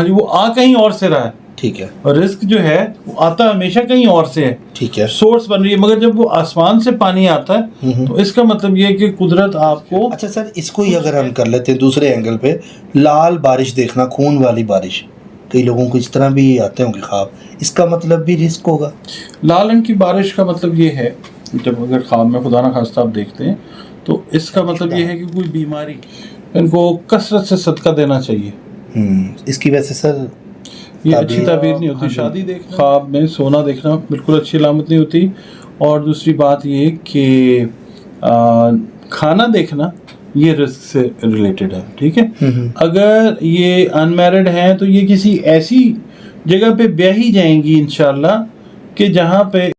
ہاں جی، وہ آ کہیں اور سے رہا ہے. ٹھیک ہے. اور رزق جو ہے وہ آتا ہمیشہ کہیں اور سے ہے. ٹھیک ہے. سورس بن رہی ہے، مگر جب وہ آسمان سے پانی آتا ہے تو اس کا مطلب یہ ہے کہ قدرت آپ کو. اچھا سر، اس کو ہی اگر ہم کر لیتے ہیں دوسرے اینگل پہ، لال بارش دیکھنا، خون والی بارش، کئی لوگوں کو اس طرح بھی آتے ہوں گے خواب، اس کا مطلب بھی رزق ہوگا؟ لال رنگ کی بارش کا مطلب یہ ہے، جب اگر خواب میں خدا نخواستہ آپ دیکھتے ہیں تو اس کا مطلب یہ ہے کہ کوئی بیماری، ان کو کثرت سے صدقہ دینا چاہیے. اس کی وجہ سے سر یہ اچھی تعبیر نہیں ہوتی. شادی دیکھنا، خواب میں سونا دیکھنا بالکل اچھی علامت نہیں ہوتی. اور دوسری بات یہ کہ کھانا دیکھنا یہ رزق سے ریلیٹڈ ہے. ٹھیک ہے. اگر یہ ان میرڈ ہیں تو یہ کسی ایسی جگہ پہ بیاہی جائیں گی انشاءاللہ کہ جہاں پہ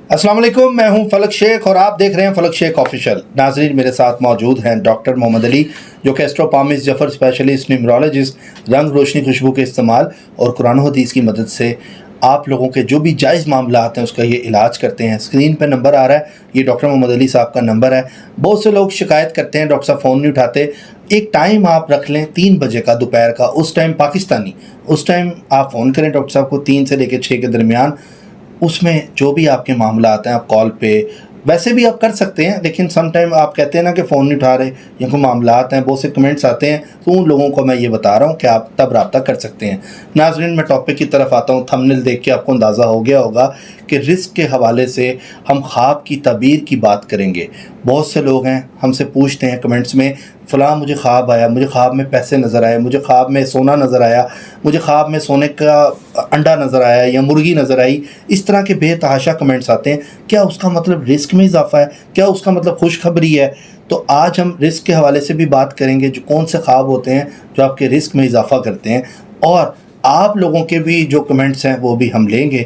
السلام علیکم، میں ہوں فلک شیخ اور آپ دیکھ رہے ہیں فلک شیخ آفیشل. ناظرین، میرے ساتھ موجود ہیں ڈاکٹر محمد علی، جو کہ ایسٹروپامسٹ، جفر اسپیشلسٹ، نیمرولوجسٹ، رنگ روشنی خوشبو کے استعمال اور قرآن و حدیث کی مدد سے آپ لوگوں کے جو بھی جائز معاملات ہیں اس کا یہ علاج کرتے ہیں. اسکرین پہ نمبر آ رہا ہے، یہ ڈاکٹر محمد علی صاحب کا نمبر ہے. بہت سے لوگ شکایت کرتے ہیں ڈاکٹر صاحب فون نہیں اٹھاتے. ایک ٹائم آپ رکھ لیں 3 بجے کا دوپہر کا، اس ٹائم پاکستانی، اس ٹائم آپ فون کریں ڈاکٹر صاحب کو 3 سے لے کے 6 کے درمیان. اس میں جو بھی آپ کے معاملات ہیں آپ کال پہ ویسے بھی آپ کر سکتے ہیں، لیکن سم ٹائم آپ کہتے ہیں نا کہ فون نہیں اٹھا رہے یا کوئی معاملات ہیں، بہت سے کمنٹس آتے ہیں، تو ان لوگوں کو میں یہ بتا رہا ہوں کہ آپ تب رابطہ کر سکتے ہیں. ناظرین، میں ٹاپک کی طرف آتا ہوں. تھمبنیل دیکھ کے آپ کو اندازہ ہو گیا ہوگا کہ رزق کے حوالے سے ہم خواب کی تعبیر کی بات کریں گے. بہت سے لوگ ہیں ہم سے پوچھتے ہیں کمنٹس میں، فلاں مجھے خواب آیا، مجھے خواب میں پیسے نظر آئے، مجھے خواب میں سونا نظر آیا، مجھے خواب میں سونے کا انڈا نظر آیا یا مرغی نظر آئی. اس طرح کے بے تحاشا کمنٹس آتے ہیں. کیا اس کا مطلب رزق میں اضافہ ہے؟ کیا اس کا مطلب خوشخبری ہے؟ تو آج ہم رزق کے حوالے سے بھی بات کریں گے، جو کون سے خواب ہوتے ہیں جو آپ کے رزق میں اضافہ کرتے ہیں، اور آپ لوگوں کے بھی جو کمنٹس ہیں وہ بھی ہم لیں گے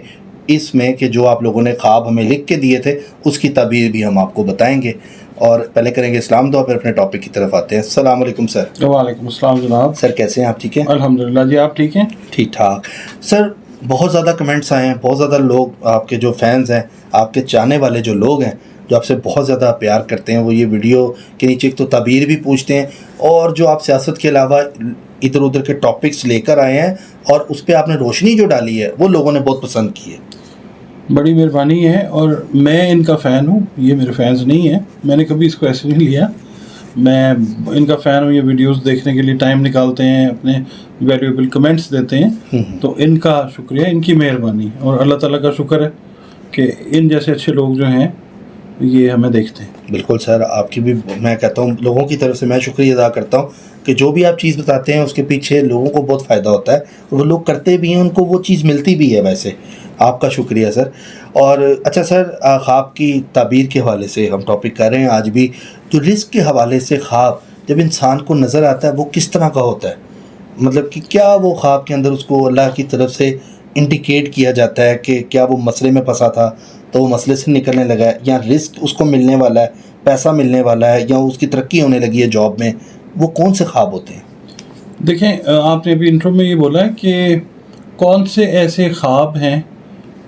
اس میں، کہ جو آپ لوگوں نے خواب ہمیں لکھ کے دیے تھے اس کی تعبیر بھی ہم آپ کو بتائیں گے. اور پہلے کریں گے اسلام دعا، پھر اپنے ٹاپک کی طرف آتے ہیں. السلام علیکم سر. وعلیکم السلام جناب. سر کیسے ہیں آپ؟ ٹھیک ہیں الحمدللہ. جی آپ ٹھیک ہیں؟ ٹھیک ٹھاک. سر بہت زیادہ کمنٹس آئے ہیں، بہت زیادہ لوگ آپ کے جو فینز ہیں، آپ کے چاہنے والے جو لوگ ہیں، جو آپ سے بہت زیادہ پیار کرتے ہیں، وہ یہ ویڈیو کے نیچے ایک تو تعبیر بھی پوچھتے ہیں، اور جو آپ سیاست کے علاوہ ادھر ادھر کے ٹاپکس لے کر آئے ہیں اور اس پہ آپ نے روشنی جو ڈالی ہے وہ لوگوں نے بہت پسند کی ہے. بڑی مہربانی ہے، اور میں ان کا فین ہوں. یہ میرے فینز نہیں ہیں، میں نے کبھی اس کو ایسے نہیں لیا. میں ان کا فین ہوں. یہ ویڈیوز دیکھنے کے لیے ٹائم نکالتے ہیں، اپنے ویلیویبل کمنٹس دیتے ہیں، تو ان کا شکریہ، ان کی مہربانی، اور اللہ تعالیٰ کا شکر ہے کہ ان جیسے اچھے لوگ جو ہیں یہ ہمیں دیکھتے ہیں. بالکل سر، آپ کی بھی میں کہتا ہوں، لوگوں کی طرف سے میں شکریہ ادا کرتا ہوں کہ جو بھی آپ چیز بتاتے ہیں اس کے پیچھے لوگوں کو بہت فائدہ ہوتا ہے، اور وہ لوگ کرتے بھی ہیں، ان کو وہ چیز ملتی بھی ہے. ویسے آپ کا شکریہ سر. اور اچھا سر، خواب کی تعبیر کے حوالے سے ہم ٹاپک کر رہے ہیں آج بھی. تو رزق کے حوالے سے خواب جب انسان کو نظر آتا ہے وہ کس طرح کا ہوتا ہے؟ مطلب کہ کیا وہ خواب کے اندر اس کو اللہ کی طرف سے انڈیکیٹ کیا جاتا ہے کہ کیا وہ مسئلے میں پھنسا تھا تو وہ مسئلے سے نکلنے لگا ہے، یا رزق اس کو ملنے والا ہے، پیسہ ملنے والا ہے، یا اس کی ترقی ہونے لگی ہے جاب میں؟ وہ کون سے خواب ہوتے ہیں؟ دیکھیں، آپ نے ابھی انٹرو میں یہ بولا ہے کہ کون سے ایسے خواب ہیں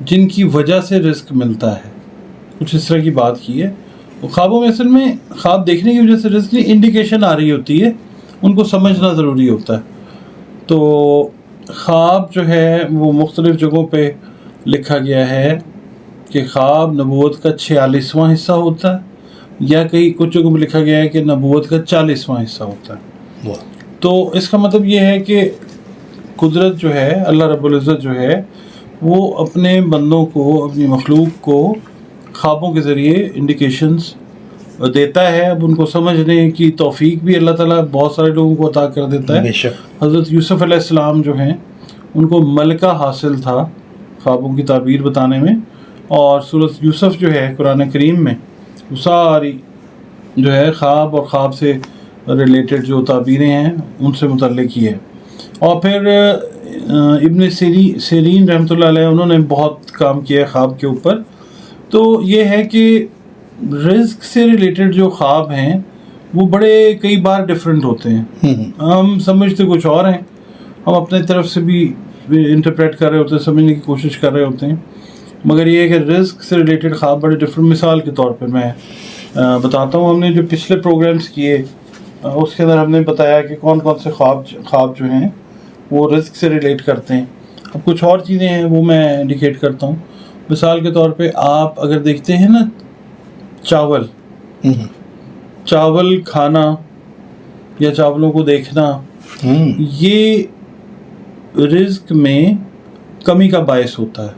جن کی وجہ سے رزق ملتا ہے، کچھ اس طرح کی بات کی ہے. خوابوں میں اصل میں خواب دیکھنے کی وجہ سے رزق کی انڈیکیشن آ رہی ہوتی ہے، ان کو سمجھنا ضروری ہوتا ہے. تو خواب جو ہے وہ مختلف جگہوں پہ لکھا گیا ہے کہ خواب نبوت کا 46واں حصہ ہوتا ہے، یا کچھ جگہوں پہ لکھا گیا ہے کہ نبوت کا 40واں حصہ ہوتا ہے. تو اس کا مطلب یہ ہے کہ قدرت جو ہے، اللہ رب العزت جو ہے، وہ اپنے بندوں کو، اپنی مخلوق کو خوابوں کے ذریعے انڈیکیشنز دیتا ہے. اب ان کو سمجھنے کی توفیق بھی اللہ تعالیٰ بہت سارے لوگوں کو عطا کر دیتا ہے. بے شک. حضرت یوسف علیہ السلام جو ہیں ان کو ملکہ حاصل تھا خوابوں کی تعبیر بتانے میں، اور سورۃ یوسف جو ہے قرآن کریم میں وہ ساری جو ہے خواب اور خواب سے ریلیٹڈ جو تعبیریں ہیں ان سے متعلق ہی ہے. اور پھر ابن سیرین رحمۃ اللہ علیہ، انہوں نے بہت کام کیا ہے خواب کے اوپر. تو یہ ہے کہ رزق سے ریلیٹڈ جو خواب ہیں وہ بڑے کئی بار ڈیفرنٹ ہوتے ہیں. ہم سمجھتے کچھ اور ہیں، ہم اپنے طرف سے بھی انٹرپریٹ کر رہے ہوتے ہیں، سمجھنے کی کوشش کر رہے ہوتے ہیں، مگر یہ ہے کہ رزق سے ریلیٹڈ خواب بڑے ڈفرینٹ. مثال کے طور پہ میں بتاتا ہوں. ہم نے جو پچھلے پروگرامز کیے اس کے اندر ہم نے بتایا کہ کون کون سے خواب جو ہیں وہ رزق سے ریلیٹ کرتے ہیں. اب کچھ اور چیزیں ہیں وہ میں انڈیکیٹ کرتا ہوں. مثال کے طور پہ آپ اگر دیکھتے ہیں نا چاول کھانا یا چاولوں کو دیکھنا یہ رزق میں کمی کا باعث ہوتا ہے,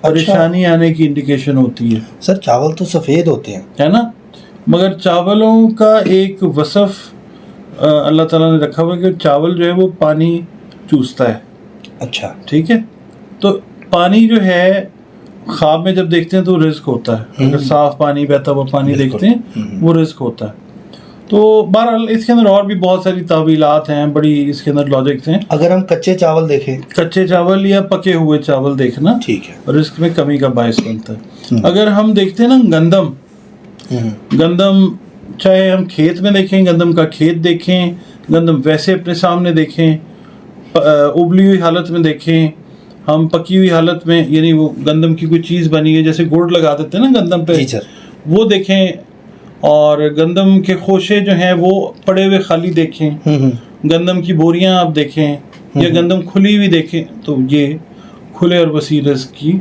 پریشانی آنے کی انڈیکیشن ہوتی ہے. سر چاول تو سفید ہوتے ہیں ہے نا, مگر چاولوں کا ایک وصف اللہ تعالیٰ نے رکھا ہوا ہے کہ چاول جو ہے وہ پانی چوستا ہے. اچھا ٹھیک ہے, تو پانی جو ہے خواب میں جب دیکھتے ہیں تو رزق ہوتا ہے. اگر صاف پانی بہتا ہوا پانی دیکھتے ہیں وہ رزق ہوتا ہے. تو بہرحال اس کے اندر اور بھی بہت ساری تعویلات ہیں, بڑی اس کے اندر لاجکس ہیں. اگر ہم کچے چاول دیکھیں, کچے چاول یا پکے ہوئے چاول دیکھنا ٹھیک ہے, رزق میں کمی کا باعث بنتا ہے. اگر ہم دیکھتے ہیں نا گندم چاہے ہم کھیت میں دیکھیں, گندم کا کھیت دیکھیں, گندم ویسے اپنے سامنے دیکھیں, ابلی ہوئی حالت میں دیکھیں, ہم پکی ہوئی حالت میں, یعنی وہ گندم کی کوئی چیز بنی ہے جیسے گڑ لگا دیتے ہیں نا گندم پہ, وہ دیکھیں. اور گندم کے خوشے جو ہیں وہ پڑے ہوئے خالی دیکھیں, گندم کی بوریاں آپ دیکھیں یا گندم کھلی ہوئی دیکھیں, تو یہ کھلے اور وسیع رزق کی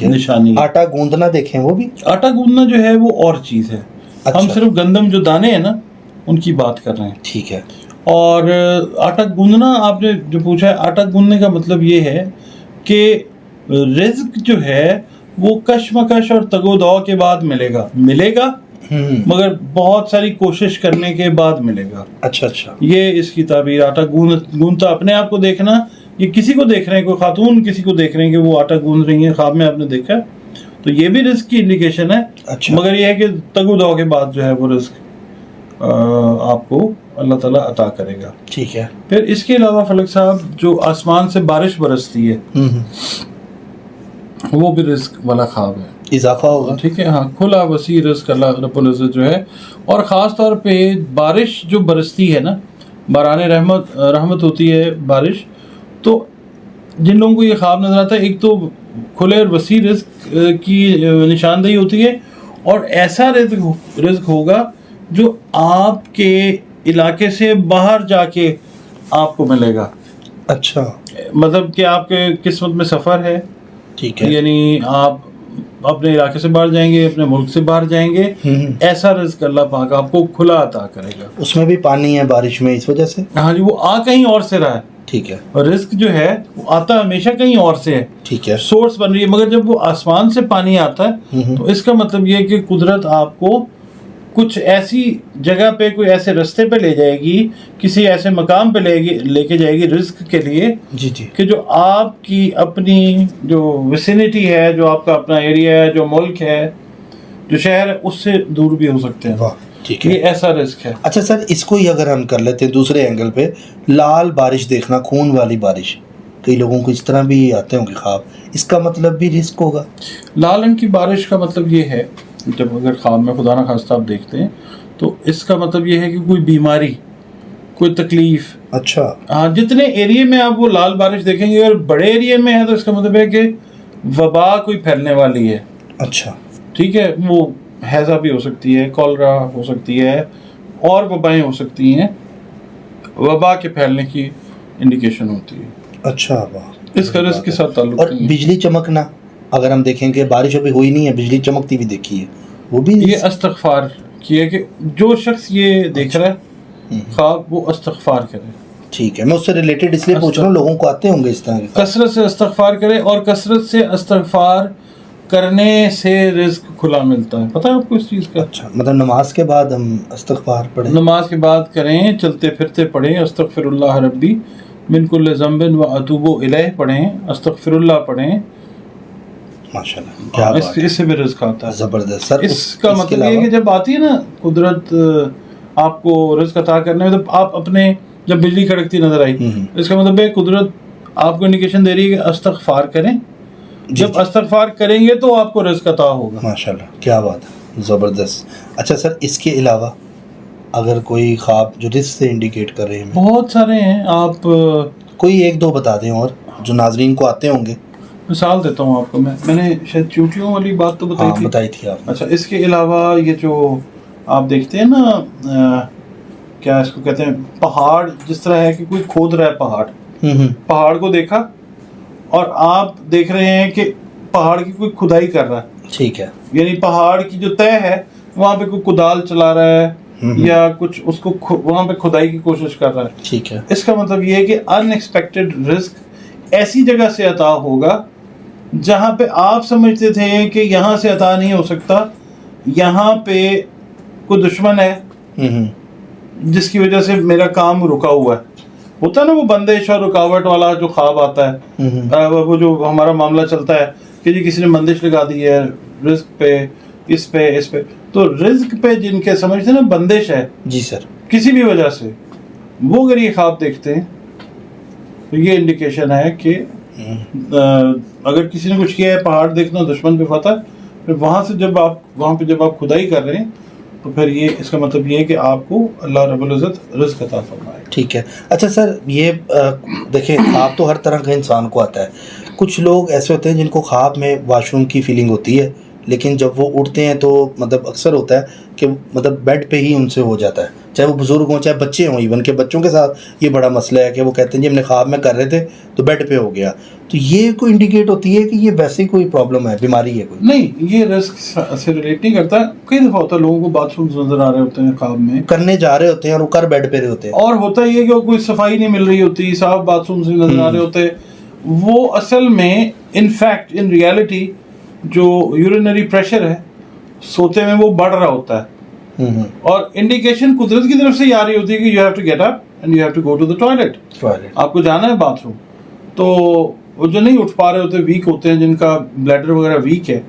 نشانی ہے. آٹا گوندنا دیکھیں, وہ بھی آٹا گوندنا جو ہے وہ اور چیز ہے. ہم صرف گندم جو دانے ہیں نا ان کی بات کر رہے ہیں. ٹھیک ہے. اور آٹا گوندنا آپ نے جو پوچھا ہے, آٹا گوندنے کا مطلب یہ ہے کہ رزق جو ہے وہ کشمکش اور تگ و دو کے بعد ملے گا مگر بہت ساری کوشش کرنے کے بعد ملے گا. اچھا اچھا, یہ اس کی تعبیر. آٹا گوندتا اپنے آپ کو دیکھنا, یہ کسی کو دیکھ رہے ہیں, کوئی خاتون کسی کو دیکھ رہے ہیں کہ وہ آٹا گوند رہی ہیں, خواب میں آپ نے دیکھا, تو یہ بھی رزق کی انڈیکیشن ہے. مگر یہ ہے کہ تگ و دو کے بعد جو ہے وہ رزق آپ کو اللہ تعالیٰ عطا کرے گا. ٹھیک ہے. پھر اس کے علاوہ فلک صاحب جو آسمان سے بارش برستی ہے وہ بھی رزق والا خواب ہے, اضافہ ہوگا. ٹھیک ہے, ہاں, کھلا وسیع رزق اللہ رب العزت جو ہے. اور خاص طور پہ بارش جو برستی ہے نا, باران رحمت ہوتی ہے بارش, تو جن لوگوں کو یہ خواب نظر آتا ہے, ایک تو کھلے اور وسیع رزق کی نشاندہی ہوتی ہے, اور ایسا رزق ہوگا جو آپ کے علاقے سے باہر جا کے آپ کو ملے گا. اچھا, مطلب کہ آپ کے قسمت میں سفر ہے. ٹھیک ہے, یعنی آپ اپنے علاقے سے باہر جائیں گے, اپنے ملک سے باہر جائیں گے, ایسا رزق اللہ پاک آپ کو کھلا عطا کرے گا. اس میں بھی پانی ہے بارش میں, اس وجہ سے. ہاں جی, وہ آ کہیں اور سے رہا ہے. ٹھیک ہے. اور رزق جو ہے وہ آتا ہمیشہ کہیں اور سے ہے. ٹھیک ہے, سورس بن رہی ہے. مگر جب وہ آسمان سے پانی آتا ہے تو اس کا مطلب یہ ہے کہ قدرت آپ کو کچھ ایسی جگہ پہ, کوئی ایسے رستے پہ لے جائے گی, کسی ایسے مقام پہ لے کے جائے گی رزق کے لیے, جی, کہ جو آپ کی اپنی جو ویسینٹی ہے, جو آپ کا اپنا ایریا ہے, جو ملک ہے, جو شہر ہے, اس سے دور بھی ہو سکتے ہیں. ٹھیک ہے, یہ ایسا رزق ہے. اچھا سر, اس کو ہی اگر ہم کر لیتے ہیں دوسرے اینگل پہ, لال بارش دیکھنا, خون والی بارش, کئی لوگوں کو اس طرح بھی آتے ہوں گے خواب, اس کا مطلب بھی رزق ہوگا. لال رنگ کی بارش کا مطلب یہ ہے, جب اگر خواب میں خدا نخواستہ آپ دیکھتے ہیں تو اس کا مطلب یہ ہے کہ کوئی بیماری, کوئی تکلیف. اچھا, ہاں, جتنے ایریے میں آپ وہ لال بارش دیکھیں گے, اگر بڑے ایریے میں ہے تو اس کا مطلب ہے کہ وبا کوئی پھیلنے والی ہے. اچھا, ٹھیک ہے, وہ ہیضہ بھی ہو سکتی ہے, کولرا ہو سکتی ہے, اور وبائیں ہو سکتی ہیں, وبا کے پھیلنے کی انڈیکیشن ہوتی ہے. اچھا, اس کا رزق کے ساتھ تعلق. اور بجلی چمکنا, اگر ہم دیکھیں کہ بارش ابھی ہوئی نہیں ہے, بجلی چمکتی ہوئی دیکھی ہے, وہ بھی یہ استغفار کی ہے کہ جو شخص یہ دیکھ رہا ہے خواب وہ استغفار کرے. ٹھیک ہے, میں اس سے ریلیٹڈ اس لیے پوچھ رہا ہوں, لوگوں کو آتے ہوں گے اس طرح کے, کثرت سے استغفار کرے, اور کثرت سے استغفار کرنے سے رزق کھلا ملتا ہے. پتہ ہے آپ کو اس چیز کا؟ اچھا, مطلب نماز کے بعد ہم استغفار پڑھیں, نماز کے بعد کریں, چلتے پھرتے پڑھیں, استغفر اللہ ربی من کل ذنب و اتوب الیہ پڑھیں, استغفر اللہ پڑھیں. ماشاءاللہ, کیا بات ہے, اس سے بھی رزق آتا ہے. زبردست سر. اس کا مطلب یہ ہے کہ جب آتی ہے نا قدرت آپ کو رزق عطا کرنے میں, تو آپ اپنے جب بجلی کڑکتی نظر آئی, اس کا مطلب ہے قدرت آپ کو انڈیکیشن دے رہی ہے کہ استغفار کریں. جب استغفار کریں گے تو آپ کو رزق عطا ہوگا. ماشاءاللہ, کیا بات ہے, زبردست. اچھا سر, اس کے علاوہ اگر کوئی خواب جو رزق سے انڈیکیٹ کر رہے ہیں, بہت سارے ہیں, آپ کوئی ایک دو بتا دیں اور جو ناظرین کو آتے ہوں گے. مثال دیتا ہوں آپ کو. میں نے شاید چوٹیوں والی بات تو بتائی تھی آپ. اچھا, اس کے علاوہ یہ جو آپ دیکھتے ہیں نا کیا اس کو کہتے ہیں پہاڑ جس طرح ہے کہ کوئی کھود رہا ہے پہاڑ کو دیکھا اور آپ دیکھ رہے ہیں کہ پہاڑ کی کوئی کھدائی کر رہا ہے, ٹھیک ہے, یعنی پہاڑ کی جو تہ ہے وہاں پہ کوئی کدال چلا رہا ہے یا کچھ اس کو وہاں پہ کھدائی کی کوشش کر رہا ہے, ٹھیک ہے. اس کا مطلب یہ ہے کہ ان ایکسپیکٹڈ رزق ایسی جگہ سے عطا ہوگا جہاں پہ آپ سمجھتے تھے کہ یہاں سے عطا نہیں ہو سکتا, یہاں پہ کوئی دشمن ہے جس کی وجہ سے میرا کام رکا ہوا ہے. ہوتا ہے نا وہ بندش اور رکاوٹ والا جو خواب آتا ہے, وہ جو ہمارا معاملہ چلتا ہے کہ جی کسی نے بندش لگا دی ہے رزق پہ, اس پہ. تو رزق پہ جن کے سمجھتے ہیں نا بندش ہے, جی سر, کسی بھی وجہ سے, وہ اگر یہ خواب دیکھتے ہیں تو یہ انڈیکیشن ہے کہ اگر کسی نے کچھ کیا ہے, پہاڑ دیکھنا دشمن پہ فتح, پھر وہاں پہ جب آپ کھدائی کر رہے ہیں تو پھر یہ اس کا مطلب یہ ہے کہ آپ کو اللہ رب العزت رزق عطا فرمائے. ٹھیک ہے. اچھا سر, یہ دیکھیں خواب تو ہر طرح کا انسان کو آتا ہے. کچھ لوگ ایسے ہوتے ہیں جن کو خواب میں واش روم کی فیلنگ ہوتی ہے, لیکن جب وہ اٹھتے ہیں تو مطلب اکثر ہوتا ہے کہ مطلب بیڈ پہ ہی ان سے ہو جاتا ہے, چاہے وہ بزرگ ہوں چاہے بچے ہوں. ایون کہ بچوں کے ساتھ یہ بڑا مسئلہ ہے کہ وہ کہتے ہیں جی ہم نے خواب میں کر رہے تھے تو بیڈ پہ ہو گیا. تو یہ کوئی انڈیکیٹ ہوتی ہے کہ یہ ویسی کوئی پرابلم ہے, بیماری ہے کوئی؟ نہیں, یہ رزق سے ریلیٹ نہیں کرتا. کئی دفعہ ہوتا ہے لوگوں کو باتھ رومز نظر آ رہے ہوتے ہیں خواب میں, کرنے جا رہے ہوتے ہیں اور وہ کر بیڈ پہ رہے ہوتے ہیں, اور ہوتا یہ کہ کوئی صفائی نہیں مل رہی ہوتی, صاف باتھ رومز نظر آ رہے ہوتے. وہ اصل میں ان ریالٹی جو یورینری پریشر ہے سوتے میں وہ بڑھ رہا ہوتا ہے, اور انڈیکیشن قدرت کی طرف سے یہ آ رہی ہوتی ہے کہ you have to get up and you have to go to the toilet, آپ کو جانا ہے باتھ روم. تو وہ جو نہیں اٹھ پا رہے ہوتے, ویک ہوتے ہیں, جن کا بلیڈر وغیرہ ویک ہے,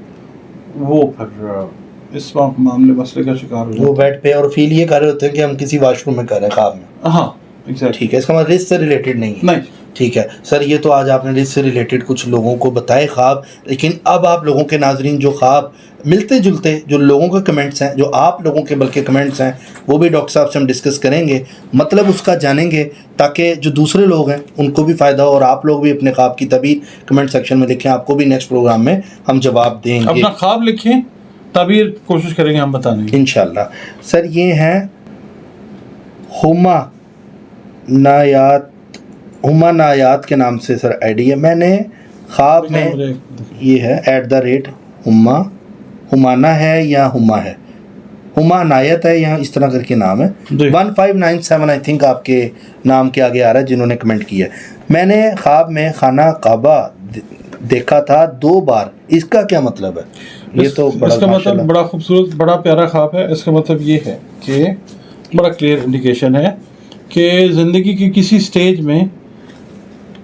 وہ پھر اس معاملے مسئلے کا شکار ہو جاتے ہیں. وہ بیڈ پہ اور فیل یہ کر رہے ہوتے ہیں کہ ہم کسی واش روم میں کر رہے ہیں خواب میں. ہاں ایگزیکٹ, ٹھیک ہے. اس کا مطلب رزق سے ریلیٹڈ نہیں ہے. نہیں, ٹھیک ہے سر, یہ تو آج آپ نے رزق سے ریلیٹڈ کچھ لوگوں کو بتائے خواب, لیکن اب آپ لوگوں کے ناظرین جو خواب ملتے جلتے جو لوگوں کے کمنٹس ہیں, جو آپ لوگوں کے بلکہ کمنٹس ہیں, وہ بھی ڈاکٹر صاحب سے ہم ڈسکس کریں گے, مطلب اس کا جانیں گے تاکہ جو دوسرے لوگ ہیں ان کو بھی فائدہ ہو, اور آپ لوگ بھی اپنے خواب کی تعبیر کمنٹ سیکشن میں لکھیں, آپ کو بھی نیکسٹ پروگرام میں ہم جواب دیں گے. اپنا خواب لکھیں, تعبیر کوشش کریں گے ہم بتانے کی انشاءاللہ. سر یہ ہیں ہما نایات کے نام سے سر آئی ڈی ہے. میں نے خواب میں یہ ہے ہمانا ہے یا ہما عنایت ہے یا اس طرح کر کے نام ہے. 1597 آئی تھنک آپ کے نام کے آگے آ رہا ہے جنہوں نے کمنٹ کیا. میں نے خواب میں خانہ کعبہ دیکھا تھا 2 بار, اس کا کیا مطلب ہے؟ یہ تو اس کا مطلب بڑا خوبصورت بڑا پیارا خواب ہے. اس کا مطلب یہ ہے کہ بڑا کلیئر انڈیکیشن ہے کہ زندگی کی کسی سٹیج میں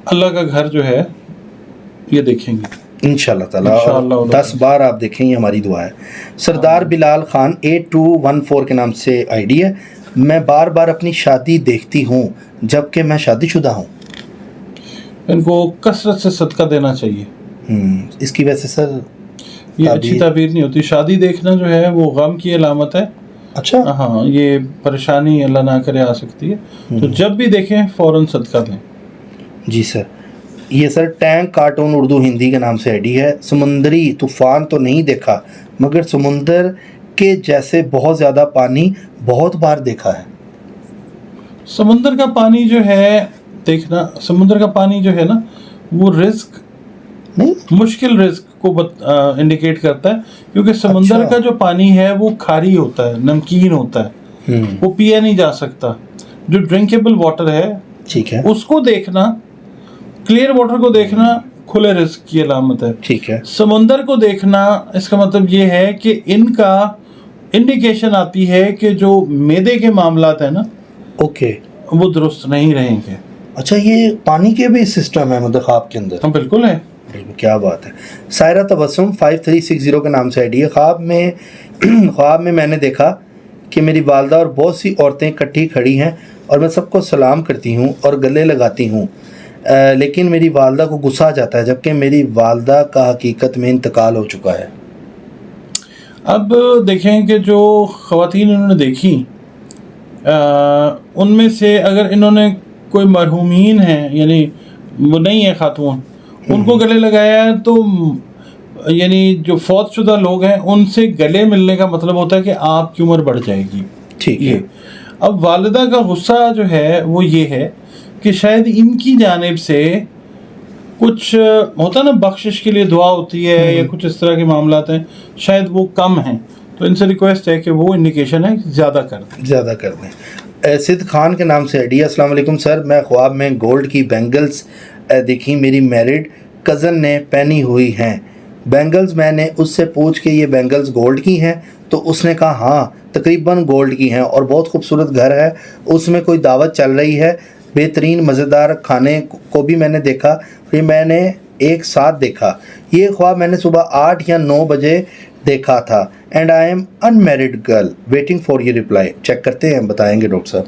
اللہ کا گھر جو ہے یہ دیکھیں گے انشاءاللہ تعالیٰ. 10 بار آپ دیکھیں, یہ ہماری دعا ہے. سردار بلال خان 8214 کے نام سے آئی ڈی ہے. میں بار بار اپنی شادی دیکھتی ہوں جبکہ میں شادی شدہ ہوں. ان کو کثرت سے صدقہ دینا چاہیے. اس کی وجہ سے سر یہ اچھی تعبیر نہیں ہوتی. شادی دیکھنا جو ہے وہ غم کی علامت ہے. اچھا, ہاں, یہ پریشانی اللہ نہ کرے آ سکتی ہے, تو جب بھی دیکھیں فوراً صدقہ دیں. جی سر. یہ سر ٹینک کارٹون اردو ہندی کے نام سے آئی ڈی ہے. سمندری طوفان تو نہیں دیکھا مگر سمندر کے جیسے بہت زیادہ پانی بہت بار دیکھا ہے. سمندر کا پانی جو ہے دیکھنا, سمندر کا پانی جو ہے نا وہ رزق نہیں, مشکل رزق کو انڈیکیٹ کرتا ہے, کیونکہ سمندر کا جو پانی ہے وہ کھاری ہوتا ہے, نمکین ہوتا ہے, وہ پیا نہیں جا سکتا. جو ڈرنکیبل واٹر ہے ٹھیک ہے, اس کو دیکھنا, کلیئر واٹر کو دیکھنا کھلے رزق کی علامت ہے. ٹھیک ہے. سمندر کو دیکھنا اس کا مطلب یہ ہے کہ ان کا انڈیکیشن آتی ہے کہ جو معدے کے معاملات ہیں نا اوکے وہ درست نہیں رہیں گے. اچھا, یہ پانی کے بھی سسٹم ہے مطلب خواب کے اندر؟ ہم بالکل ہے. کیا بات ہے. سائرہ تبسم 5360 کے نام سے آئی ڈی ہے. خواب میں میں نے دیکھا کہ میری والدہ اور بہت سی عورتیں اکٹھی کھڑی ہیں اور میں سب کو سلام کرتی ہوں اور گلے لگاتی ہوں, لیکن میری والدہ کو غصہ آ جاتا ہے جبکہ میری والدہ کا حقیقت میں انتقال ہو چکا ہے. اب دیکھیں کہ جو خواتین انہوں نے دیکھی ان میں سے اگر انہوں نے کوئی مرحومین ہیں یعنی وہ نہیں ہے خاتون, ان کو گلے لگایا ہے, تو یعنی جو فوت شدہ لوگ ہیں ان سے گلے ملنے کا مطلب ہوتا ہے کہ آپ کی عمر بڑھ جائے گی. ٹھیک ہے. اب والدہ کا غصہ جو ہے وہ یہ ہے کہ شاید ان کی جانب سے کچھ ہوتا نا بخشش کے لیے دعا ہوتی ہے یا کچھ اس طرح کے معاملات ہیں, شاید وہ کم ہیں, تو ان سے ریکویسٹ ہے کہ وہ انڈیکیشن ہے زیادہ کر دیں. صد خان کے نام سے آئیڈیا. السلام علیکم سر, میں خواب میں گولڈ کی بینگلز دیکھی, میری میرڈ کزن نے پہنی ہوئی ہیں بینگلز. میں نے اس سے پوچھ کے یہ بینگلز گولڈ کی ہیں, تو اس نے کہا ہاں تقریباً گولڈ کی ہیں اور بہت خوبصورت گھر ہے, اس میں کوئی دعوت چل رہی ہے, بہترین مزیدار کھانے کو بھی میں نے دیکھا. پھر میں نے ایک ساتھ دیکھا. یہ خواب میں نے صبح 8 یا 9 بجے دیکھا تھا. And I am in married girl waiting for your reply. Check کرتے ہیں, بتائیں گے ڈاکٹر صاحب.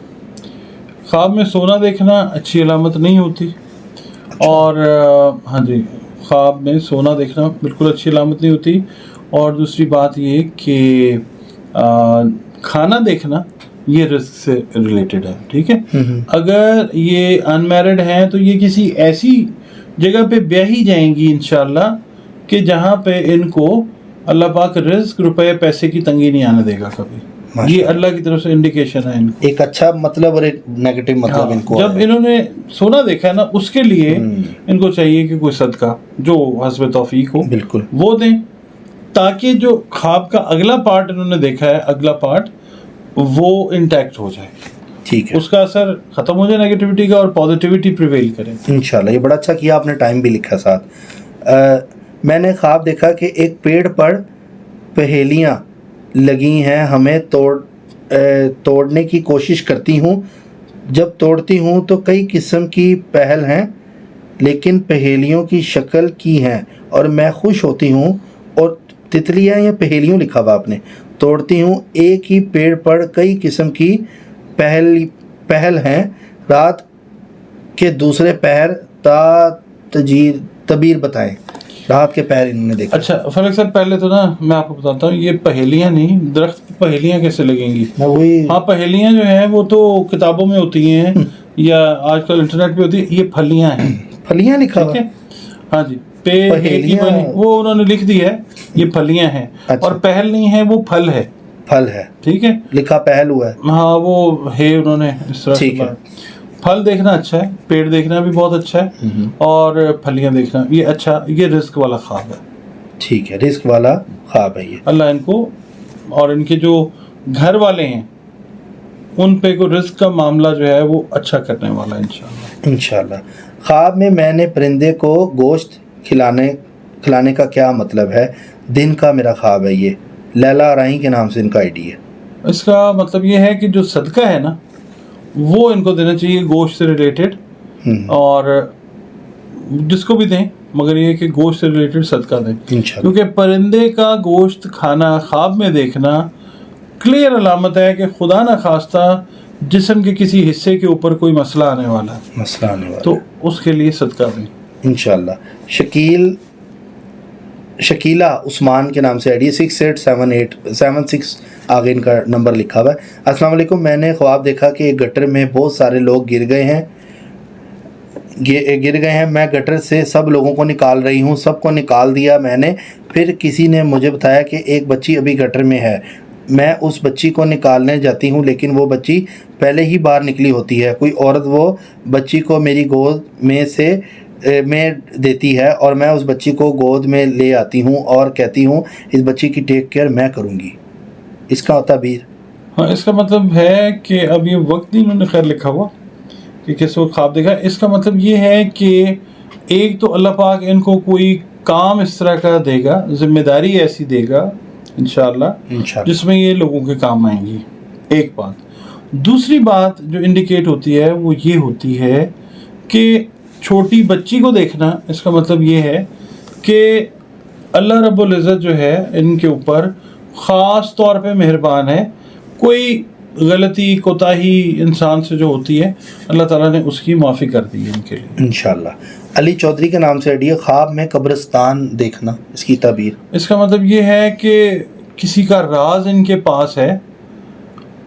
خواب میں سونا دیکھنا اچھی علامت نہیں ہوتی. اور ہاں جی, خواب میں سونا دیکھنا بالکل اچھی علامت نہیں ہوتی. اور دوسری بات یہ کہ کھانا دیکھنا یہ رزق سے ریلیٹڈ ہے. ٹھیک ہے, اگر یہ ان میرڈ ہیں تو یہ کسی ایسی جگہ پہ بیاہی جائیں گی انشاءاللہ کہ جہاں پہ ان کو اللہ پاک رزق روپے پیسے کی تنگی نہیں آنے دے گا کبھی. یہ اللہ کی طرف سے انڈیکیشن ہے ان کو. ایک اچھا مطلب اور ایک نیگیٹو مطلب ان کو. جب انہوں نے سونا دیکھا ہے نا, اس کے لیے ان کو چاہیے کہ کوئی صدقہ جو حسب توفیق ہو بالکل وہ دیں, تاکہ جو خواب کا اگلا پارٹ انہوں نے دیکھا ہے, اگلا پارٹ وہ انٹیکٹ ہو جائے. ٹھیک ہے, اس کا اثر ختم ہو جائے نیگیٹیوٹی کا, اور پازیٹیوٹی پریویل کرے انشاءاللہ. یہ بڑا اچھا کیا آپ نے, ٹائم بھی لکھا ساتھ. میں نے خواب دیکھا کہ ایک پیڑ پر پہیلیاں لگی ہیں, ہمیں توڑنے کی کوشش کرتی ہوں. جب توڑتی ہوں تو کئی قسم کی پہل ہیں, لیکن پہیلیوں کی شکل کی ہیں, اور میں خوش ہوتی ہوں. اور تتلیاں یا پہیلیوں لکھا ہوا آپ نے. توڑتی ہوں, ایک ہی پیڑ پر کئی قسم کی پہل ہیں. رات کے دوسرے پہر تبیر بتائیں. رات کے پہر انہوں نے دیکھا. اچھا فلک صاحب, پہلے تو نا میں آپ کو بتاتا ہوں, یہ پہیلیاں نہیں, درخت کی پہیلیاں کیسے لگیں گی؟ ہاں, پہیلیاں جو ہیں وہ تو کتابوں میں ہوتی ہیں یا آج کل انٹرنیٹ پہ ہوتی ہے. یہ پھلیاں ہیں. پھلیاں لکھا ہوا ہے. ہاں جی, وہ انہوں نے لکھ دی ہے یہ پھلیاں ہیں. اور پہل نہیں ہے, وہ پھل ہے. پھل ہے, ٹھیک ہے, لکھا پہل ہوا ہے. ہاں وہ ہے, انہوں نے اس طرح. ٹھیک ہے, پھل دیکھنا اچھا ہے, پیڑ دیکھنا بھی بہت اچھا ہے, اور پھلیاں دیکھنا یہ اچھا, یہ رزق والا خواب ہے. ٹھیک ہے, رزق والا خواب ہے یہ. اللہ ان کو اور ان کے جو گھر والے ہیں ان پہ کو رزق کا معاملہ جو ہے وہ اچھا کرنے والا ہے انشاءاللہ. خواب میں نے پرندے کو گوشت کھلانے کا کیا مطلب ہے؟ دن کا میرا خواب ہے یہ. لیلا رائی کے نام سے ان کا آئی ڈی ہے. اس کا مطلب یہ ہے کہ جو صدقہ ہے نا وہ ان کو دینا چاہیے گوشت سے ریلیٹڈ, اور جس کو بھی دیں, مگر یہ کہ گوشت سے ریلیٹڈ صدقہ دیں. کیونکہ پرندے کا گوشت کھانا خواب میں دیکھنا کلیئر علامت ہے کہ خدا نہ خواستہ جسم کے کسی حصے کے اوپر کوئی مسئلہ آنے والا ہے, تو اس کے لیے صدقہ دیں انشاءاللہ. شکیلہ عثمان کے نام سے آئی ڈی 687876 آگے ان کا نمبر لکھا ہوا ہے. السلام علیکم, میں نے خواب دیکھا کہ ایک گٹر میں بہت سارے لوگ گر گئے ہیں. میں گٹر سے سب لوگوں کو نکال رہی ہوں. سب کو نکال دیا میں نے. پھر کسی نے مجھے بتایا کہ ایک بچی ابھی گٹر میں ہے. میں اس بچی کو نکالنے جاتی ہوں, لیکن وہ بچی پہلے ہی باہر نکلی ہوتی ہے. کوئی عورت وہ بچی کو میری گود میں دیتی ہے, اور میں اس بچی کو گود میں لے آتی ہوں اور کہتی ہوں اس بچی کی ٹیک کیئر میں کروں گی. اس کا تعبیر. ہاں, اس کا مطلب ہے کہ اب یہ وقت نہیں انہوں نے خیر لکھا ہوا کہ کس وقت خواب دیکھا. اس کا مطلب یہ ہے کہ ایک تو اللہ پاک ان کو کوئی کام اس طرح کا دے گا, ذمہ داری ایسی دے گا انشاءاللہ جس میں یہ لوگوں کے کام آئیں گی. ایک بات. دوسری بات جو انڈیکیٹ ہوتی ہے وہ یہ ہوتی ہے کہ چھوٹی بچی کو دیکھنا, اس کا مطلب یہ ہے کہ اللہ رب العزت جو ہے ان کے اوپر خاص طور پہ مہربان ہے. کوئی غلطی کوتاہی انسان سے جو ہوتی ہے اللہ تعالیٰ نے اس کی معافی کر دی ہے ان کے لیے انشاءاللہ. علی چودھری کے نام سے آئیڈیا خواب میں قبرستان دیکھنا, اس کی تعبیر. اس کا مطلب یہ ہے کہ کسی کا راز ان کے پاس ہے,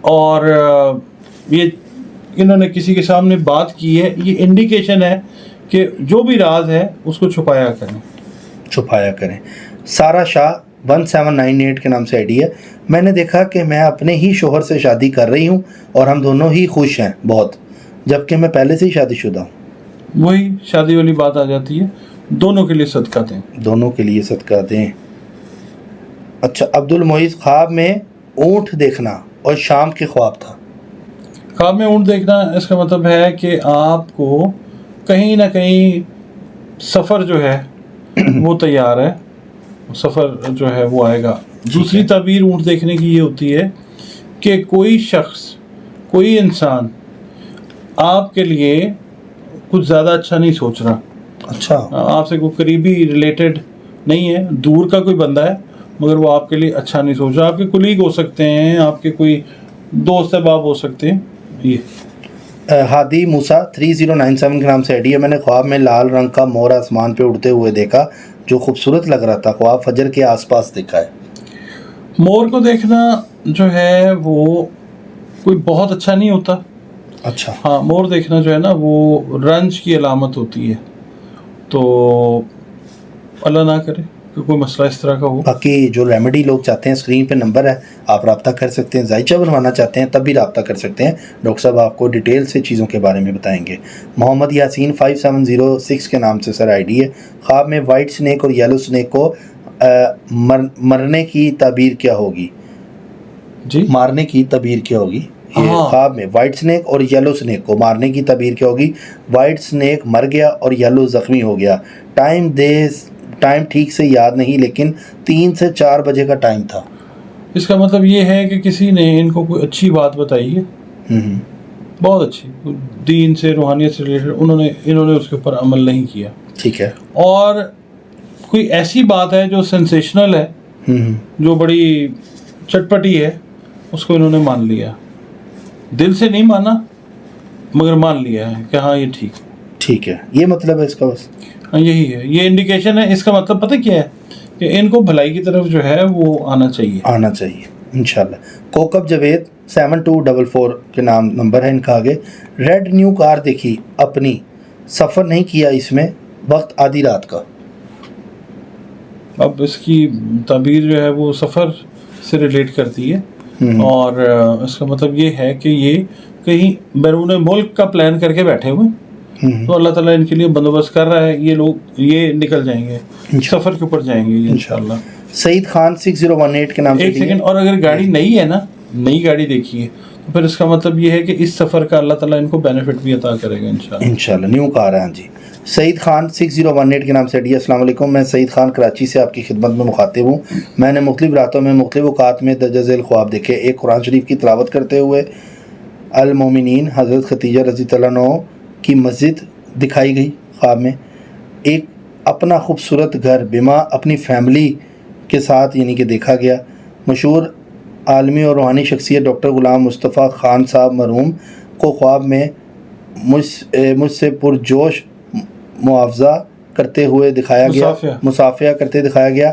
اور یہ انہوں نے کسی کے سامنے بات کی ہے. یہ انڈیکیشن ہے کہ جو بھی راز ہے اس کو چھپایا کریں. سارا شاہ 1798 کے نام سے آئی ڈی ہے. میں نے دیکھا کہ میں اپنے ہی شوہر سے شادی کر رہی ہوں اور ہم دونوں ہی خوش ہیں بہت، جبکہ میں پہلے سے ہی شادی شدہ ہوں. وہی شادی والی بات آ جاتی ہے، دونوں کے لیے صدقہ دیں. دونوں کے لیے صدقہ دیں. اچھا، عبد المعیز، خواب میں اونٹ دیکھنا اور شام کے خواب تھا. خواب میں اونٹ دیکھنا اس کا مطلب ہے کہ آپ کو کہیں نہ کہیں سفر جو ہے وہ تیار ہے، سفر جو ہے وہ آئے گا. دوسری تعبیر اونٹ دیکھنے کی یہ ہوتی ہے کہ کوئی شخص، کوئی انسان آپ کے لیے کچھ زیادہ اچھا نہیں سوچ رہا. اچھا، آپ سے کوئی قریبی ریلیٹڈ نہیں ہے، دور کا کوئی بندہ ہے مگر وہ آپ کے لیے اچھا نہیں سوچ رہا. آپ کے کلیگ ہو سکتے ہیں، آپ کے کوئی دوست احباب ہو سکتے ہیں. یہ ہادی موسیٰ 3097 کے نام سے آئی ڈی ہے. میں نے خواب میں لال رنگ کا مور آسمان پہ اڑتے ہوئے دیکھا جو خوبصورت لگ رہا تھا. خواب فجر کے آس پاس دیکھا ہے. مور کو دیکھنا جو ہے وہ کوئی بہت اچھا نہیں ہوتا. اچھا، ہاں، مور دیکھنا جو ہے نا وہ رنج کی علامت ہوتی ہے، تو اللہ نہ کرے کہ کوئی مسئلہ اس طرح کا ہو. باقی جو ریمیڈی لوگ چاہتے ہیں اسکرین پہ نمبر ہے، آپ رابطہ کر سکتے ہیں. ذائچہ بنوانا چاہتے ہیں تب بھی رابطہ کر سکتے ہیں. ڈاکٹر صاحب آپ کو ڈیٹیل سے چیزوں کے بارے میں بتائیں گے. محمد یاسین 5706 کے نام سے سر آئی ڈی ہے. خواب میں وائٹ سنیک اور یلو سنیک کو مرنے کی تعبیر کیا ہوگی؟ جی، مارنے کی تعبیر کیا ہوگی؟ ہاں. خواب میں وائٹ سنیک اور یلو سنیک کو مارنے کی تعبیر کیا ہوگی؟ وائٹ سنیک مر گیا اور یلو زخمی ہو گیا. ٹائم ٹھیک سے یاد نہیں، لیکن 3 سے 4 بجے کا ٹائم تھا. اس کا مطلب یہ ہے کہ کسی نے ان کو کوئی اچھی بات بتائی ہے، بہت اچھی، دین سے، روحانیت سے ریلیٹڈ، انہوں نے اس کے اوپر عمل نہیں کیا. ٹھیک ہے. اور کوئی ایسی بات ہے جو سینسیشنل ہے، جو بڑی چٹپٹی ہے، اس کو انہوں نے مان لیا. دل سے نہیں مانا مگر مان لیا ہے کہ ہاں یہ ٹھیک ہے. یہ مطلب ہے اس کا؟ بس یہی ہے، یہ انڈیکیشن ہے. اس کا مطلب پتہ کیا ہے کہ ان کو بھلائی کی طرف جو ہے وہ آنا چاہیے انشاءاللہ. کوکب جاوید 7244 کے نام نمبر ہے ان کا. آگے ریڈ نیو کار دیکھی اپنی، سفر نہیں کیا اس میں، وقت آدھی رات کا. اب اس کی تعبیر جو ہے وہ سفر سے ریلیٹ کرتی ہے، اور اس کا مطلب یہ ہے کہ یہ کہیں بیرون ملک کا پلان کر کے بیٹھے ہوئے، تو اللہ تعالیٰ ان کے لیے بندوبست کر رہا ہے. یہ لوگ یہ نکل جائیں گے، سفر کے اوپر جائیں گے انشاءاللہ. سعید خان 6018 کے نام سے. ایک سیکنڈ، اور اگر گاڑی نئی ہے نا، نئی گاڑی دیکھی ہے، تو پھر اس کا مطلب یہ ہے کہ اس سفر کا اللہ تعالیٰ ان کو بینیفٹ بھی عطا کرے گا انشاءاللہ. نیو کار ہے. ہاں جی. سعید خان 6018 کے نام سے ڈی. السلام علیکم، میں سعید خان کراچی سے آپ کی خدمت میں مخاطب ہوں. میں نے مختلف راتوں میں مختلف اوقات میں درجہ ذیل خواب دیکھے. ایک قرآن شریف کی تلاوت کرتے ہوئے المومنین حضرت خدیجہ رضی اللہ عنہ کی مسجد دکھائی گئی خواب میں. ایک اپنا خوبصورت گھر بما اپنی فیملی کے ساتھ یعنی کہ دیکھا گیا. مشہور عالمی اور روحانی شخصیت ڈاکٹر غلام مصطفیٰ خان صاحب مرحوم کو خواب میں مجھ سے پرجوش معاوضہ کرتے ہوئے دکھایا گیا، مصافحہ کرتے دکھایا گیا.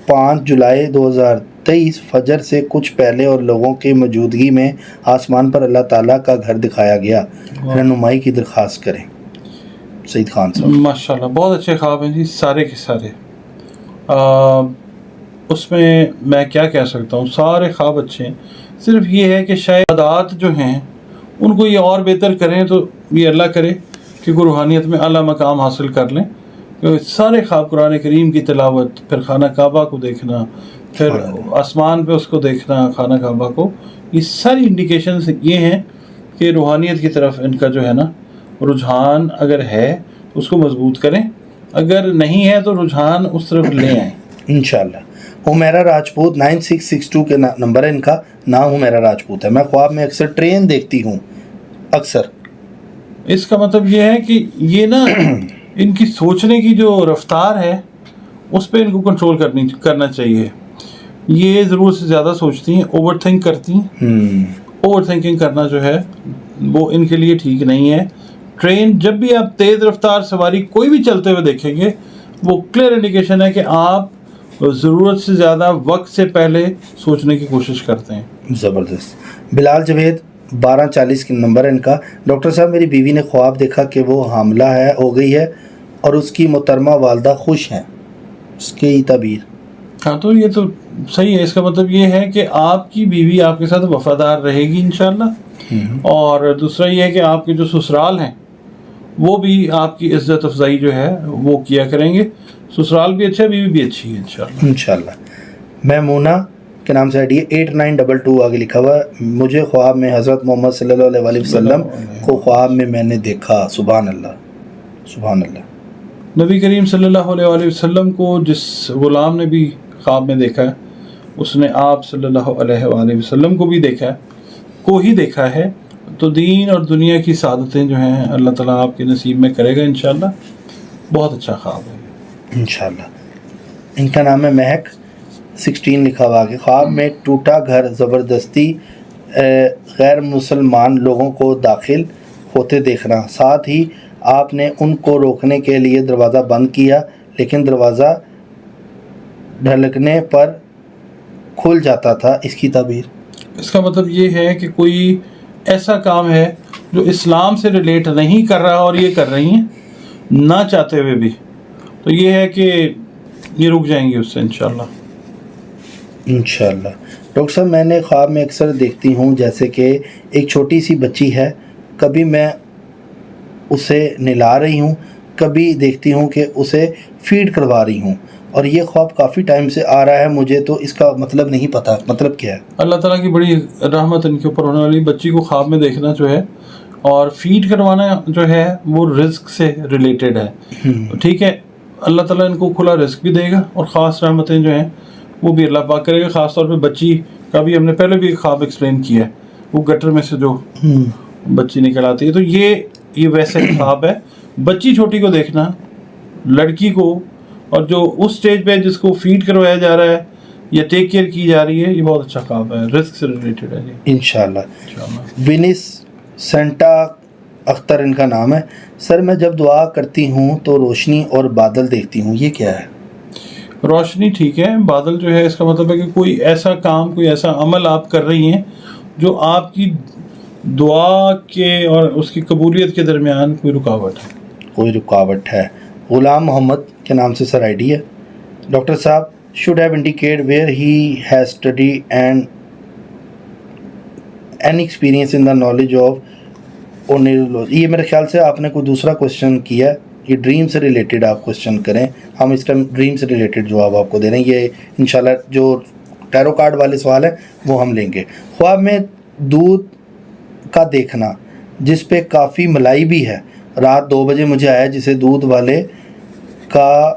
5 جولائی 2023 فجر سے کچھ پہلے اور لوگوں کی موجودگی میں آسمان پر اللہ تعالیٰ کا گھر دکھایا گیا. رہنمائی کی درخواست کریں. سعید خان صاحب ماشاءاللہ بہت اچھے خواب ہیں جی، سارے کے سارے. اس میں میں کیا کہہ سکتا ہوں، سارے خواب اچھے ہیں. صرف یہ ہے کہ شاید عادات جو ہیں ان کو یہ اور بہتر کریں، تو یہ اللہ کرے کہ کوئی روحانیت میں اعلیٰ مقام حاصل کر لیں. سارے خواب قرآن کریم کی تلاوت، پھر خانہ کعبہ کو دیکھنا، پھر آسمان پہ اس کو دیکھنا خانہ کعبہ کو، یہ ساری انڈیکیشنز یہ ہیں کہ روحانیت کی طرف ان کا جو ہے نا رجحان اگر ہے تو اس کو مضبوط کریں، اگر نہیں ہے تو رجحان اس طرف لے آئیں انشاءاللہ. حمیرہ راجپوت 9662 کے نمبر ہے ان کا. نام حمیرہ راجپوت ہے. میں خواب میں اکثر ٹرین دیکھتی ہوں، اکثر. اس کا مطلب یہ ہے کہ یہ نا ان کی سوچنے کی جو رفتار ہے اس پہ ان کو کنٹرول کرنا چاہیے. یہ ضرورت سے زیادہ سوچتی ہیں، اوور تھنک کرتی ہیں. اوور تھنکنگ کرنا جو ہے وہ ان کے لیے ٹھیک نہیں ہے. ٹرین جب بھی آپ تیز رفتار سواری کوئی بھی چلتے ہوئے دیکھیں گے، وہ کلیئر انڈیکیشن ہے کہ آپ ضرورت سے زیادہ وقت سے پہلے سوچنے کی کوشش کرتے ہیں. زبردست. بلال جاوید 1240 کے نمبر ہے ان کا. ڈاکٹر صاحب میری بیوی نے خواب دیکھا کہ وہ حاملہ ہو گئی ہے اور اس کی محترمہ والدہ خوش ہیں. اس کی تعبیر. ہاں تو یہ تو صحیح ہے. اس کا مطلب یہ ہے کہ آپ کی بیوی آپ کے ساتھ وفادار رہے گی انشاءاللہ. اور دوسرا یہ ہے کہ آپ کے جو سسرال ہیں وہ بھی آپ کی عزت افزائی جو ہے وہ کیا کریں گے. سسرال بھی اچھا ہے, بیوی بھی اچھی ہے انشاءاللہ. انشاءاللہ. میمونہ کے نام سے آئی ڈی ہے 8922 آگے لکھا ہوا ہے, مجھے خواب میں حضرت محمد صلی اللہ علیہ وسلم کو خواب میں میں نے دیکھا. سبحان اللہ سبحان اللہ. نبی کریم صلی اللہ علیہ وسلم کو جس غلام نے بھی خواب میں دیکھا ہے اس نے آپ صلی اللہ علیہ وآلہ وسلم کو بھی دیکھا ہے, کو ہی دیکھا ہے. تو دین اور دنیا کی سعادتیں جو ہیں اللہ تعالیٰ آپ کے نصیب میں کرے گا انشاءاللہ. بہت اچھا خواب ہے انشاءاللہ. ان کا نام ہے مہک 16 لکھا ہوا کہ خواب میں ٹوٹا گھر زبردستی غیر مسلمان لوگوں کو داخل ہوتے دیکھنا, ساتھ ہی آپ نے ان کو روکنے کے لیے دروازہ بند کیا لیکن دروازہ ڈھلکنے پر کھل جاتا تھا. اس کی تعبیر. اس کا مطلب یہ ہے کہ کوئی ایسا کام ہے جو اسلام سے ریلیٹ نہیں کر رہا اور یہ کر رہی ہیں نہ چاہتے ہوئے بھی, تو یہ ہے کہ یہ رک جائیں گے اس سے انشاءاللہ. انشاءاللہ. ڈاکٹر صاحب میں نے خواب میں اکثر دیکھتی ہوں جیسے کہ ایک چھوٹی سی بچی ہے, کبھی میں اسے نہلا رہی ہوں, کبھی دیکھتی ہوں کہ اسے فیڈ کروا رہی ہوں, اور یہ خواب کافی ٹائم سے آ رہا ہے مجھے, تو اس کا مطلب نہیں پتہ, مطلب کیا ہے؟ اللہ تعالیٰ کی بڑی رحمت ان کے اوپر ہونے والی. بچی کو خواب میں دیکھنا جو ہے اور فیڈ کروانا جو ہے وہ رزق سے ریلیٹڈ ہے. ٹھیک ہے, اللہ تعالیٰ ان کو کھلا رزق بھی دے گا اور خاص رحمتیں جو ہیں وہ بھی اللہ پاک کرے گا. خاص طور پہ بچی کا بھی ہم نے پہلے بھی خواب ایکسپلین کیا ہے, وہ گٹر میں سے جو بچی نکل آتی ہے. تو یہ ویسے خواب ہے. بچی چھوٹی کو دیکھنا, لڑکی کو, اور جو اس سٹیج پہ جس کو فیڈ کروایا جا رہا ہے یا ٹیک کیئر کی جا رہی ہے, یہ بہت اچھا خواب ہے, رزق سے ریلیٹڈ ہے. جی انشاءاللہ. ونس سینٹا اختر ان کا نام ہے. سر میں جب دعا کرتی ہوں تو روشنی اور بادل دیکھتی ہوں, یہ کیا ہے؟ روشنی ٹھیک ہے, بادل جو ہے اس کا مطلب ہے کہ کوئی ایسا کام, کوئی ایسا عمل آپ کر رہی ہیں جو آپ کی دعا کے اور اس کی قبولیت کے درمیان کوئی رکاوٹ ہے. کوئی رکاوٹ ہے. غلام محمد کے نام سے سر آئی ڈی ہے. ڈاکٹر صاحب should have indicate where he has studied and any experience in the knowledge of onirology. یہ میرے خیال سے آپ نے کوئی دوسرا کوشچن کیا, یہ ڈریم سے ریلیٹڈ آپ کوشچن کریں, ہم اس ٹائم ڈریم سے ریلیٹڈ جواب آپ کو دے رہے ہیں. یہ انشاءاللہ جو ٹیرو کارڈ والے سوال ہیں وہ ہم لیں گے. خواب میں دودھ کا دیکھنا جس پہ کافی ملائی بھی ہے, رات 2 بجے مجھے آیا جسے دودھ والے کا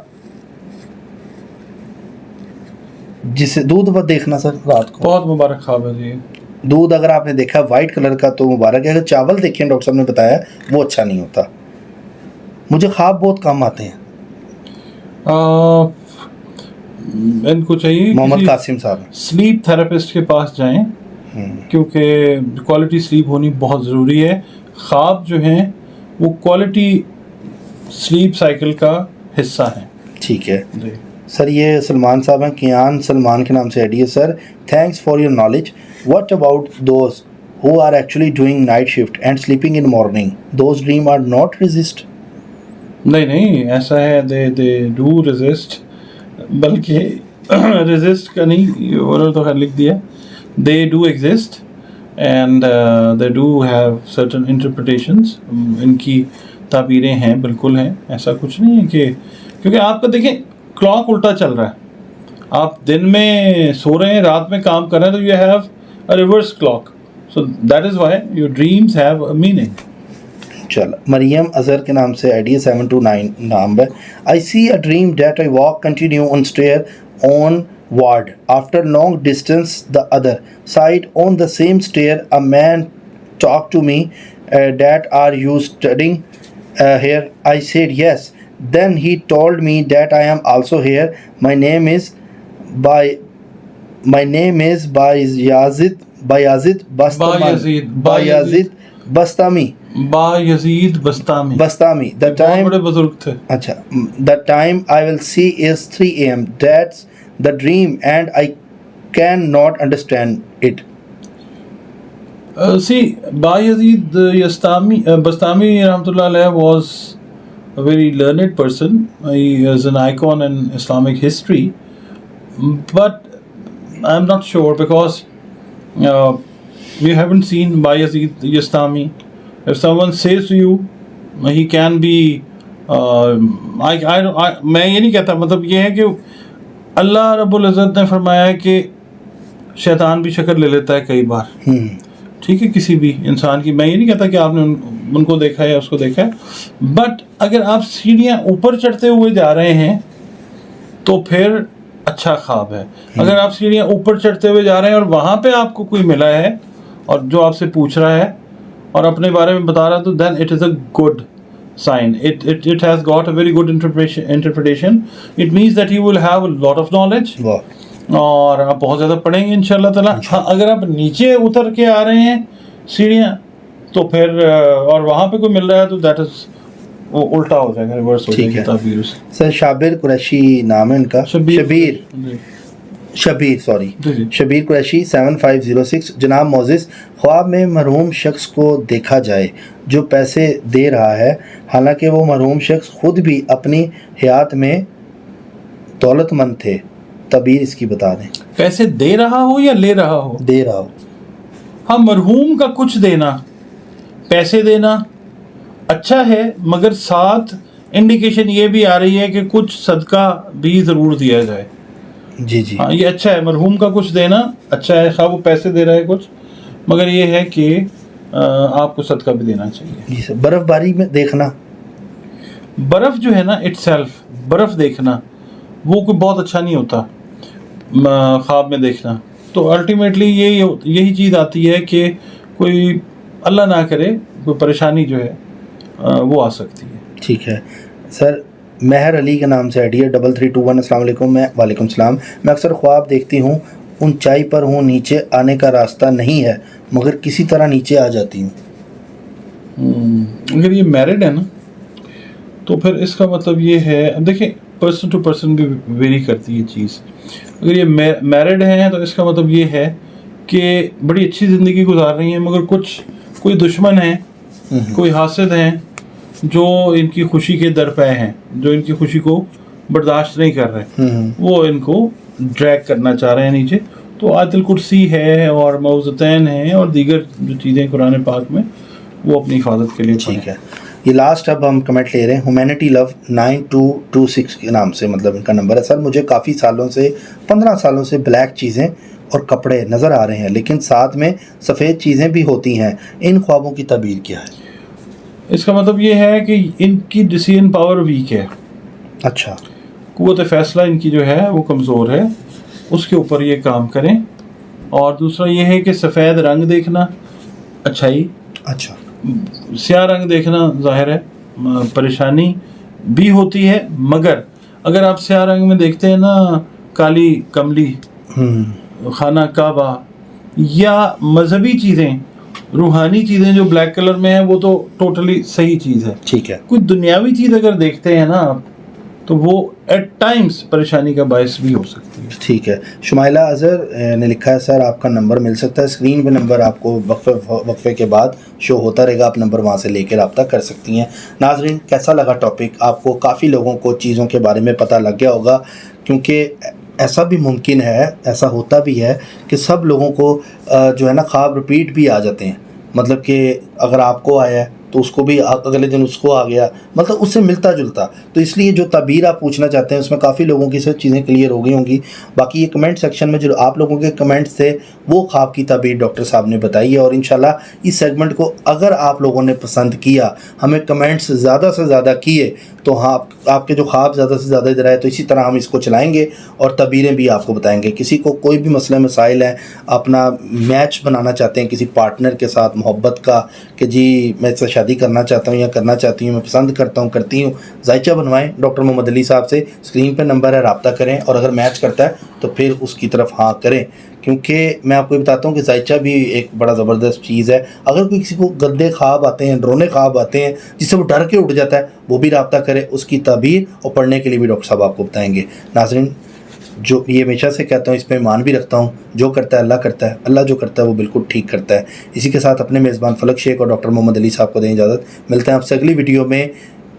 جسے دودھ پر دیکھنا سر رات کو. بہت مبارک خواب ہے جی. دودھ اگر آپ نے دیکھا وائٹ کلر کا تو مبارک ہے, اگر چاول دیکھیں ڈاکٹر صاحب نے بتایا وہ اچھا نہیں ہوتا. مجھے خواب بہت کم آتے ہیں. ان کو چاہیے محمد قاسم صاحب سلیپ تھراپسٹ کے پاس جائیں, کیونکہ کوالٹی سلیپ ہونی بہت ضروری ہے. خواب جو ہیں وہ کوالٹی سلیپ سائیکل کا حصہ ہیں. ٹھیک ہے سر. یہ سلمان صاحب ہیں, کیان سلمان کے نام سے ایڈی ہے. Sir thanks for your knowledge. What about those who are actually doing night shift and sleeping in morning, those dream are not resist? نہیں ایسا ہے, دے ڈو ریزسٹ, بلکہ ریزسٹ کا نہیں, انہوں نے تو خیر لکھ دیا they do exist and they do have certain interpretations. ان کی تعبیریں ہیں, بالکل ہیں, ایسا کچھ نہیں ہے کہ, کیونکہ آپ کا دیکھیں کلاک الٹا چل رہا ہے, آپ دن میں سو رہے ہیں, رات میں کام کر رہے ہیں, تو you have a reverse clock, so that is why your dreams have a meaning. چلو مریم اظہر کے نام سے آئی ڈی 729 نام ہے. I see a dream that I walk continue on stair on ward. After long distance, the other side on the same stair, a man talked to me. That are you studying here? I said yes. Then he told me that I am also here. My name is Bayazid Bastami. Bayazid Bastami. The time بڑے بزرگ تھے. اچھا, the time I will see is 3 a.m. That's the dream and I cannot understand it. See, Bayazid Bastami rahmatullah alayhi was a very learned person. He is an icon in Islamic history, but I'm not sure because we haven't seen Bayezid Yastami. If someone says to you, he can be میں یہ نہیں کہتا, مطلب یہ ہے کہ اللہ رب العزت نے فرمایا ہے کہ شیطان بھی شکل لے لیتا ہے کئی بار, ٹھیک ہے, کسی بھی انسان کی. میں یہ نہیں کہتا کہ آپ نے ان کو دیکھا ہے یا اس کو دیکھا ہے, بٹ اگر آپ سیڑھیاں اوپر چڑھتے ہوئے جا رہے ہیں تو پھر اچھا خواب ہے. اگر آپ سیڑھیاں اوپر چڑھتے ہوئے جا رہے ہیں اور وہاں پہ آپ کو کوئی ملا ہے اور جو آپ سے پوچھ رہا ہے اور اپنے بارے میں بتا رہا ہے, تو then it is a good sign. It has got a very good interpretation. It means that you will have a lot of knowledge. اور آپ بہت زیادہ پڑھیں گے انشاءاللہ تعالیٰ. اگر آپ نیچے اتر کے آ رہے ہیں سیڑھیاں تو پھر اور وہاں پہ کوئی مل رہا ہے تو دیٹ از وہ الٹا ہو جائے گا, ریورس ہو جائے گا تعبیر سے. سر شابر قریشی نام ہے ان کا, شبیر قریشی 7506. جناب معزز, خواب میں مرحوم شخص کو دیکھا جائے جو پیسے دے رہا ہے, حالانکہ وہ مرحوم شخص خود بھی اپنی حیات میں دولت مند تھے, تعبیر اس کی بتا دیں. پیسے دے رہا ہو یا لے رہا ہو؟ دے رہا ہو. ہاں, مرحوم کا کچھ دینا, پیسے دینا اچھا ہے, مگر ساتھ انڈیکیشن یہ بھی آ رہی ہے کہ کچھ صدقہ بھی ضرور دیا جائے. جی جی, ہاں یہ اچھا ہے, مرحوم کا کچھ دینا اچھا ہے, خواہ وہ پیسے دے رہا ہے کچھ, مگر یہ ہے کہ آپ کو صدقہ بھی دینا چاہیے. جی سر. برف باری میں دیکھنا, برف جو ہے نا اٹ سیلف, برف دیکھنا وہ کوئی بہت اچھا نہیں ہوتا خواب میں دیکھنا. تو الٹیمیٹلی یہی چیز آتی ہے کہ کوئی اللہ نہ کرے کوئی پریشانی جو ہے وہ آ سکتی ہے. ٹھیک ہے سر. مہر علی کے نام سے آئی ڈی ہے 3321. السلام علیکم. وعلیکم السلام. میں اکثر خواب دیکھتی ہوں, اونچائی پر ہوں, نیچے آنے کا راستہ نہیں ہے, مگر کسی طرح نیچے آ جاتی ہوں. اگر یہ میرڈ ہے نا تو پھر اس کا مطلب یہ ہے, اب دیکھیں پرسن ٹو پرسن بھی ویری کرتی ہے چیز. اگر یہ میرڈ ہیں تو اس کا مطلب یہ ہے کہ بڑی اچھی زندگی گزار رہی ہیں, مگر کوئی دشمن ہیں, کوئی حاسد ہیں جو ان کی خوشی کے درپے ہیں, جو ان کی خوشی کو برداشت نہیں کر رہے, وہ ان کو ڈریگ کرنا چاہ رہے ہیں نیچے. تو آیت الکرسی ہے اور معوذتین ہیں اور دیگر جو چیزیں قرآن پاک میں, وہ اپنی حفاظت کے لیے. ٹھیک ہے. یہ لاسٹ اب ہم کمنٹ لے رہے ہیں. ہیومینٹی لو 9226 کے نام سے, مطلب ان کا نمبر ہے. سر مجھے کافی سالوں سے 15 سالوں سے بلیک چیزیں اور کپڑے نظر آ رہے ہیں, لیکن ساتھ میں سفید چیزیں بھی ہوتی ہیں. ان خوابوں کی تعبیر کیا ہے؟ اس کا مطلب یہ ہے کہ ان کی ڈیسیژن پاور ویک ہے. اچھا. قوت فیصلہ ان کی جو ہے وہ کمزور ہے, اس کے اوپر یہ کام کریں. اور دوسرا یہ ہے کہ سفید رنگ دیکھنا اچھائی, اچھا, سیاہ رنگ دیکھنا ظاہر ہے پریشانی بھی ہوتی ہے, مگر اگر آپ سیاہ رنگ میں دیکھتے ہیں نا کالی کملی, خانہ کعبہ یا مذہبی چیزیں, روحانی چیزیں جو بلیک کلر میں ہیں, وہ تو ٹوٹلی صحیح چیز ہے. ٹھیک ہے. کوئی دنیاوی چیز اگر دیکھتے ہیں نا آپ تو وہ ایٹ ٹائمز پریشانی کا باعث بھی ہو سکتی ہے. ٹھیک ہے. شمائلہ اظہر نے لکھا ہے, سر آپ کا نمبر مل سکتا ہے اسکرین پہ, نمبر آپ کو وقفے کے بعد شو ہوتا رہے گا, آپ نمبر وہاں سے لے کے رابطہ کر سکتی ہیں. ناظرین کیسا لگا ٹاپک؟ آپ کو کافی لوگوں کو چیزوں کے بارے میں پتہ لگ گیا ہوگا, کیونکہ ایسا بھی ممکن ہے, ایسا ہوتا بھی ہے کہ سب لوگوں کو جو ہے نا خواب رپیٹ بھی آ جاتے ہیں. مطلب کہ اگر آپ کو آیا ہے تو اس کو بھی اگلے دن اس کو آ گیا, مطلب اس سے ملتا جلتا. تو اس لیے جو تعبیر آپ پوچھنا چاہتے ہیں اس میں کافی لوگوں کی سب چیزیں کلیئر ہو گئی ہوں گی. باقی یہ کمنٹ سیکشن میں جو آپ لوگوں کے کمنٹس تھے وہ خواب کی تعبیر ڈاکٹر صاحب نے بتائی ہے. اور انشاءاللہ اس سیگمنٹ کو اگر آپ لوگوں نے پسند کیا, ہمیں کمنٹس زیادہ سے زیادہ کیے, تو ہاں آپ کے جو خواب زیادہ سے زیادہ ادھر آئے, تو اسی طرح ہم اس کو چلائیں گے اور تعبیریں بھی آپ کو بتائیں گے. کسی کو کوئی بھی مسئلہ مسائل ہے, اپنا میچ بنانا چاہتے ہیں کسی پارٹنر کے ساتھ محبت کا, کہ جی میں اس سے شادی کرنا چاہتا ہوں یا کرنا چاہتی ہوں, میں پسند کرتا ہوں, کرتی ہوں, ذائچہ بنوائیں ڈاکٹر محمد علی صاحب سے. اسکرین پہ نمبر ہے, رابطہ کریں, اور اگر میچ کرتا ہے تو پھر اس کی طرف ہاں کریں. کیونکہ میں آپ کو بتاتا ہوں کہ ذائچہ بھی ایک بڑا زبردست چیز ہے. اگر کوئی کسی کو گندے خواب آتے ہیں, ڈرونے خواب آتے ہیں جس سے وہ ڈر کے اٹھ جاتا ہے, وہ بھی رابطہ کرے. اس کی تعبیر اور پڑھنے کے لیے بھی ڈاکٹر صاحب آپ کو بتائیں گے. ناظرین جو یہ ہمیشہ سے کہتا ہوں, اس پہ ایمان بھی رکھتا ہوں, جو کرتا ہے اللہ کرتا ہے, اللہ جو کرتا ہے وہ بالکل ٹھیک کرتا ہے. اسی کے ساتھ اپنے میزبان فلک شیخ اور ڈاکٹر محمد علی صاحب کو دیں اجازت. ملتے ہیں آپ سے اگلی ویڈیو میں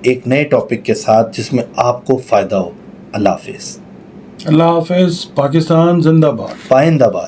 ایک نئے ٹاپک کے ساتھ جس میں آپ کو فائدہ ہو. اللہ حافظ. اللہ حافظ. پاکستان زندہ باد. پائندہ باد.